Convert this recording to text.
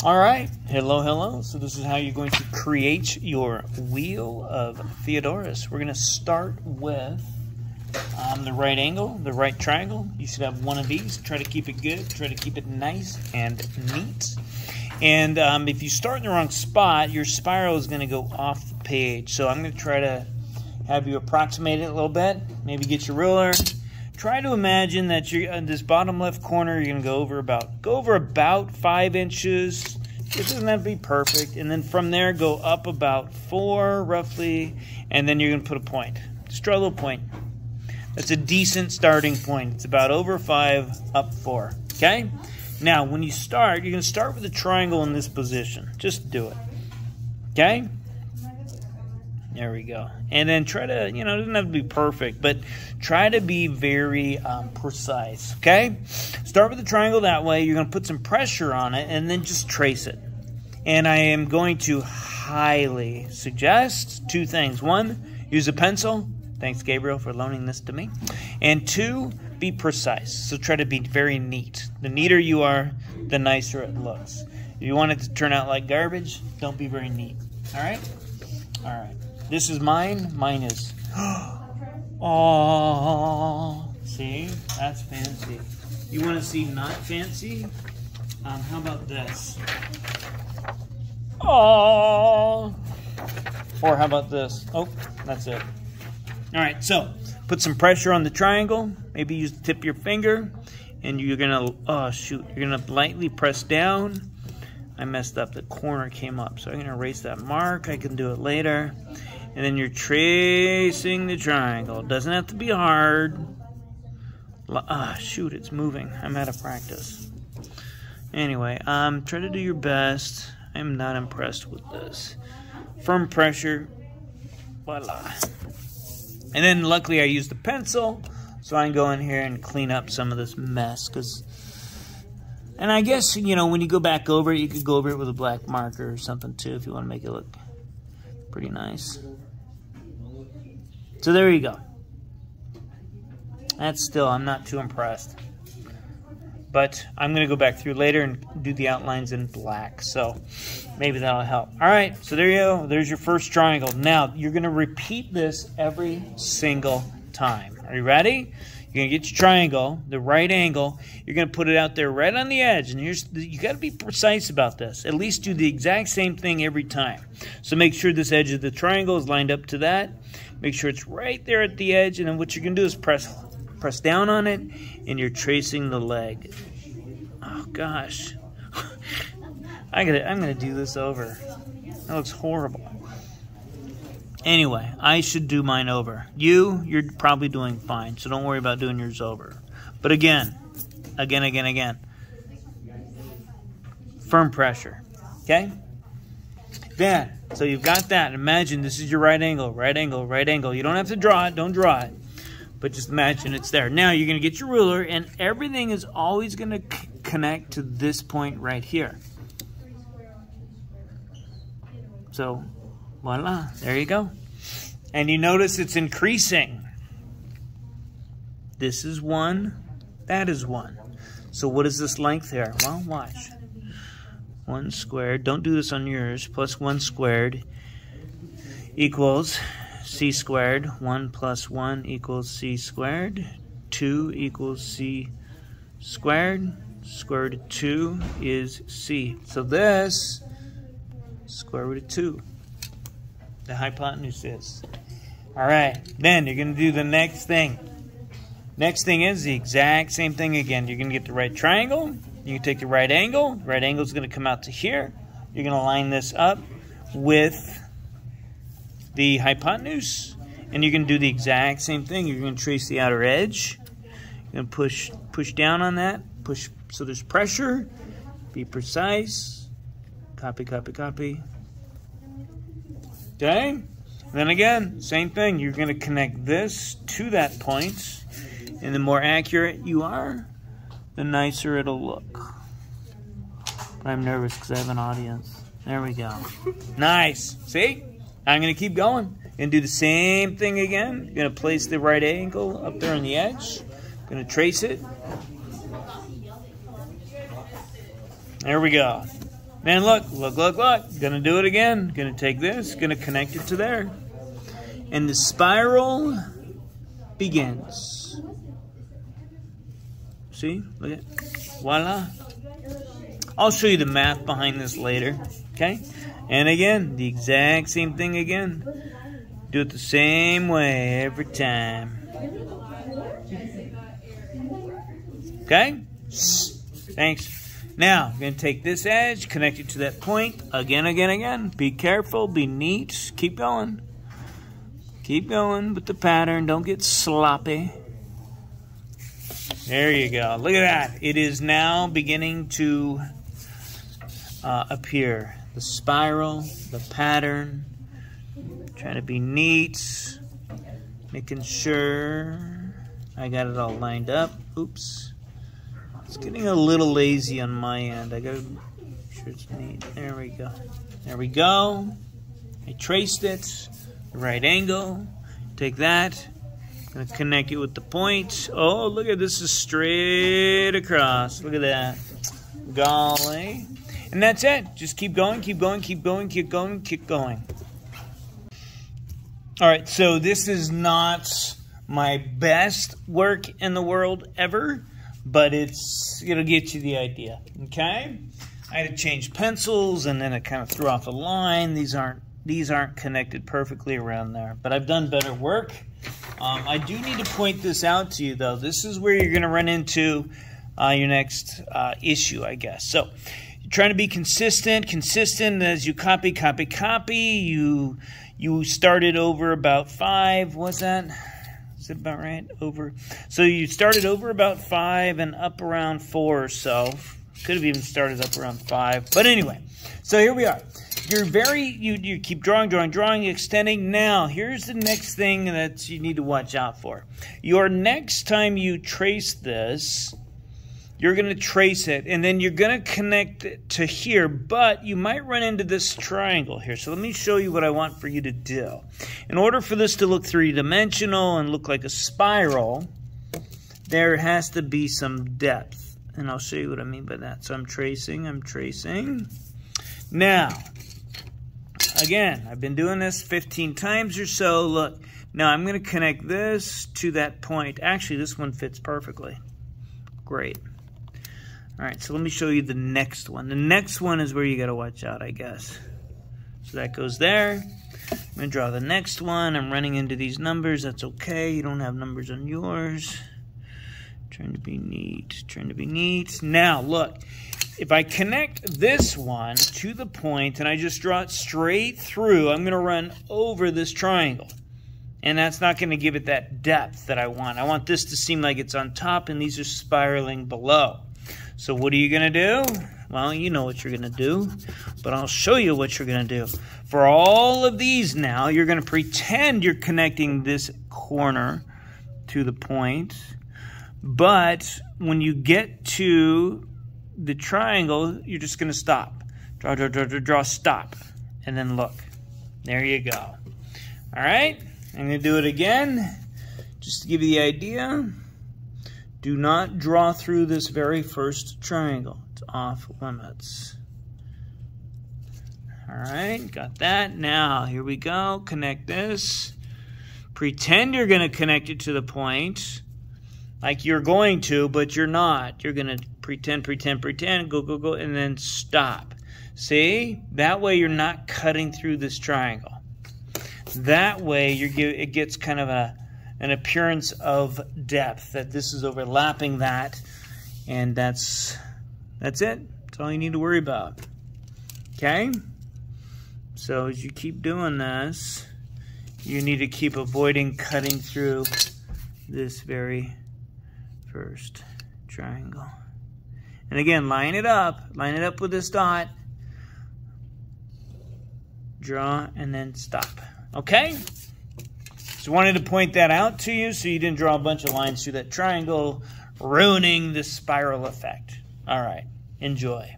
All right, hello. So this is how you're going to create your Wheel of Theodorus. We're going to start with the right angle, the right triangle. You should have one of these. Try to keep it good. Try to keep it nice and neat. And if you start in the wrong spot, your spiral is going to go off the page. So I'm going to try to have you approximate it a little bit. Maybe get your ruler. Try to imagine that you're in this bottom left corner. You're going to go over about 5 inches. It doesn't have to be perfect. And then from there, go up about 4 roughly. And then you're going to put a point. Just draw a little point. That's a decent starting point. It's about over 5, up 4. Okay? Now, when you start, you're going to start with a triangle in this position. Just do it. Okay? There we go. And then try to, it doesn't have to be perfect, but try to be very precise. Okay? Start with the triangle that way. You're going to put some pressure on it, and then just trace it. And I am going to highly suggest 2 things. 1, use a pencil. Thanks, Gabriel, for loaning this to me. And 2, be precise. So try to be very neat. The neater you are, the nicer it looks. If you want it to turn out like garbage, don't be very neat. All right? All right. This is mine. Mine is... Oh, see? That's fancy. You want to see not fancy? How about this? Oh. Or how about this? Oh, that's it. All right, so put some pressure on the triangle. Maybe use the tip of your finger, and you're gonna, you're gonna lightly press down. I messed up, the corner came up, so I'm gonna erase that mark. I can do it later. And then you're tracing the triangle. It doesn't have to be hard. Shoot, it's moving. I'm out of practice. Anyway, try to do your best. I'm not impressed with this. Firm pressure. Voila. And then luckily I used the pencil, so I can go in here and clean up some of this mess. And I guess, when you go back over it, you could go over it with a black marker or something too if you want to make it look pretty nice. So there you go. That's still, I'm not too impressed. But I'm going to go back through later and do the outlines in black. So maybe that'll help. All right, so there you go. There's your first triangle. Now, you're going to repeat this every single time. Are you ready? You're going to get your triangle, the right angle. You're going to put it out there right on the edge. And you got to be precise about this. At least do the exact same thing every time. So make sure this edge of the triangle is lined up to that. Make sure it's right there at the edge. And then what you're going to do is press down on it, and you're tracing the leg. Oh gosh. I'm gonna do this over. That looks horrible. Anyway, I should do mine over. You're probably doing fine, so don't worry about doing yours over. But again. Firm pressure. Okay? Then, so you've got that. Imagine this is your right angle, right angle, right angle. You don't have to draw it. Don't draw it. But just imagine it's there. Now you're going to get your ruler, and everything is always going to connect to this point right here. So, voila, there you go. And you notice it's increasing. This is 1, that is 1. So what is this length here? Well, watch. 1 squared, don't do this on yours, plus 1 squared equals c squared. 1 plus 1 equals c squared. 2 equals c squared. Square root of 2 is c. So this, square root of 2, the hypotenuse is. All right, then you're going to do the next thing. Next thing is the exact same thing again. You're going to get the right triangle. You can take the right angle. The right angle is going to come out to here. You're going to line this up with the hypotenuse, and you're going to do the exact same thing. You're going to trace the outer edge. You're going to push down on that. Push so there's pressure. Be precise. Copy, copy, copy. Okay? And then again, same thing. You're going to connect this to that point, and the more accurate you are, the nicer it'll look. But I'm nervous because I have an audience. There we go. Nice. See? I'm going to keep going and do the same thing again. You're going to place the right angle up there on the edge. Going to trace it. There we go. And look. Gonna do it again. Gonna take this, gonna connect it to there. And the spiral begins. See? Look at it. Voila. I'll show you the math behind this later. Okay? And again, the exact same thing again. Do it the same way every time. Okay? Thanks. Now, I'm going to take this edge, connect it to that point. Again. Be careful. Be neat. Keep going. Keep going with the pattern. Don't get sloppy. There you go. Look at that. It is now beginning to appear. The spiral, the pattern. Trying to be neat. Making sure I got it all lined up. Oops. It's getting a little lazy on my end. I gotta make sure it's neat. There we go. There we go. I traced it. The right angle. Take that. Gonna connect it with the point. Oh, look at this, is straight across. Look at that. Golly. And that's it. Just keep going, keep going, keep going, keep going, keep going. All right, so this is not my best work in the world ever, but it'll get you the idea, okay? I had to change pencils, and then it kind of threw off a line. These aren't connected perfectly around there, but I've done better work. I do need to point this out to you, though. This is where you're going to run into your next issue, I guess. So you're trying to be consistent as you copy. You started over about 5. What's that? Is it about right? Over. So you started over about 5 and up around 4 or so. Could have even started up around 5. But anyway, so here we are. You keep drawing, extending. Now, here's the next thing that you need to watch out for. Your next time you trace this, you're going to trace it, and then you're going to connect it to here, but you might run into this triangle here. So let me show you what I want for you to do. In order for this to look three-dimensional and look like a spiral, there has to be some depth, and I'll show you what I mean by that. So I'm tracing. Now, again, I've been doing this 15 times or so. Look, now I'm going to connect this to that point. Actually, this one fits perfectly. Great. All right, so let me show you the next one. The next one is where you got to watch out, I guess. So that goes there. I'm going to draw the next one. I'm running into these numbers. That's okay. You don't have numbers on yours. Trying to be neat. Now, look. If I connect this one to the point and I just draw it straight through, I'm going to run over this triangle. And that's not going to give it that depth that I want. I want this to seem like it's on top, and these are spiraling below. So what are you going to do? Well, you know what you're going to do, but I'll show you what you're going to do. For all of these now, you're going to pretend you're connecting this corner to the point, but when you get to the triangle, you're just going to stop. Draw, stop, and then look. There you go. All right, I'm going to do it again, just to give you the idea. Do not draw through this very first triangle. It's off limits. All right, got that. Now, here we go. Connect this. Pretend you're going to connect it to the point, like you're going to, but you're not. You're going to pretend, go, and then stop. See? That way you're not cutting through this triangle. That way it gets kind of an appearance of depth, that this is overlapping that, and that's it. That's all you need to worry about. Okay? So as you keep doing this, you need to keep avoiding cutting through this very first triangle. And again, line it up with this dot, draw, and then stop. Okay? Just wanted to point that out to you so you didn't draw a bunch of lines through that triangle, ruining the spiral effect. All right, enjoy.